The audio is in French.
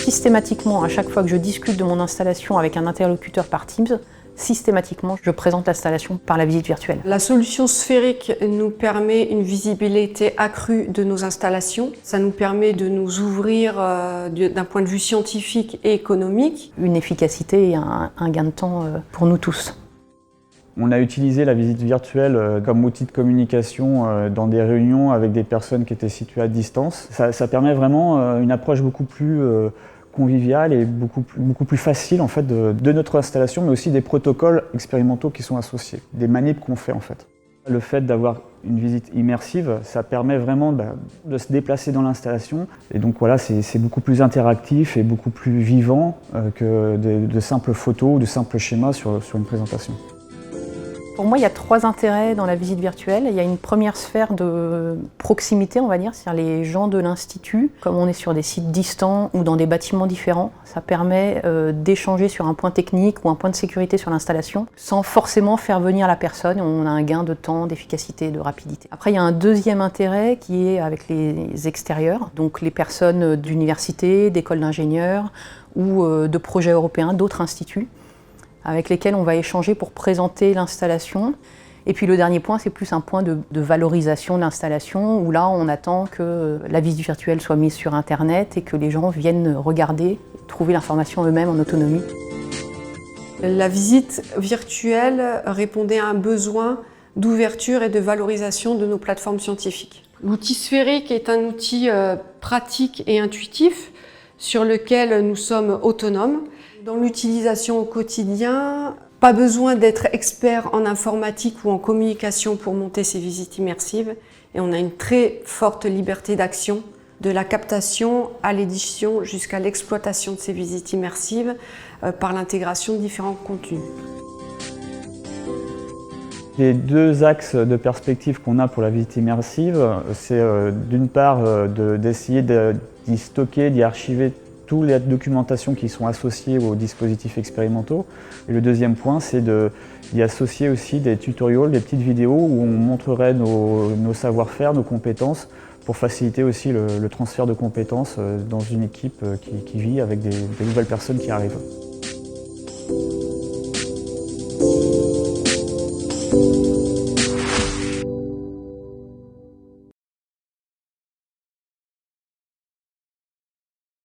Systématiquement, à chaque fois que je discute de mon installation avec un interlocuteur par Teams, systématiquement, je présente l'installation par la visite virtuelle. La solution sphérique nous permet une visibilité accrue de nos installations. Ça nous permet de nous ouvrir d'un point de vue scientifique et économique. Une efficacité et un gain de temps pour nous tous. On a utilisé la visite virtuelle comme outil de communication dans des réunions avec des personnes qui étaient situées à distance. Ça permet vraiment une approche beaucoup plus conviviale et beaucoup plus facile en fait, de notre installation, mais aussi des protocoles expérimentaux qui sont associés, des manips qu'on fait en fait. Le fait d'avoir une visite immersive, ça permet vraiment de se déplacer dans l'installation. Et donc voilà, c'est beaucoup plus interactif et beaucoup plus vivant que de simples photos ou de simples schémas sur une présentation. Pour moi, il y a 3 intérêts dans la visite virtuelle. Il y a une première sphère de proximité, on va dire, c'est-à-dire les gens de l'Institut. Comme on est sur des sites distants ou dans des bâtiments différents, ça permet d'échanger sur un point technique ou un point de sécurité sur l'installation sans forcément faire venir la personne. On a un gain de temps, d'efficacité, de rapidité. Après, il y a un deuxième intérêt qui est avec les extérieurs, donc les personnes d'université, d'écoles d'ingénieurs ou de projets européens, d'autres instituts, avec lesquels on va échanger pour présenter l'installation. Et puis le dernier point, c'est plus un point de valorisation de l'installation, où là, on attend que la visite virtuelle soit mise sur Internet et que les gens viennent regarder, trouver l'information eux-mêmes en autonomie. La visite virtuelle répondait à un besoin d'ouverture et de valorisation de nos plateformes scientifiques. L'outil sphérique est un outil pratique et intuitif sur lequel nous sommes autonomes. Dans l'utilisation au quotidien, pas besoin d'être expert en informatique ou en communication pour monter ces visites immersives et on a une très forte liberté d'action, de la captation à l'édition jusqu'à l'exploitation de ces visites immersives par l'intégration de différents contenus. Les 2 axes de perspective qu'on a pour la visite immersive, c'est d'une part d'essayer d'y stocker, d'y archiver toutes les documentations qui sont associées aux dispositifs expérimentaux. Et le deuxième point, c'est d'y associer aussi des tutoriels, des petites vidéos où on montrerait nos savoir-faire, nos compétences, pour faciliter aussi le transfert de compétences dans une équipe qui vit avec des nouvelles personnes qui arrivent.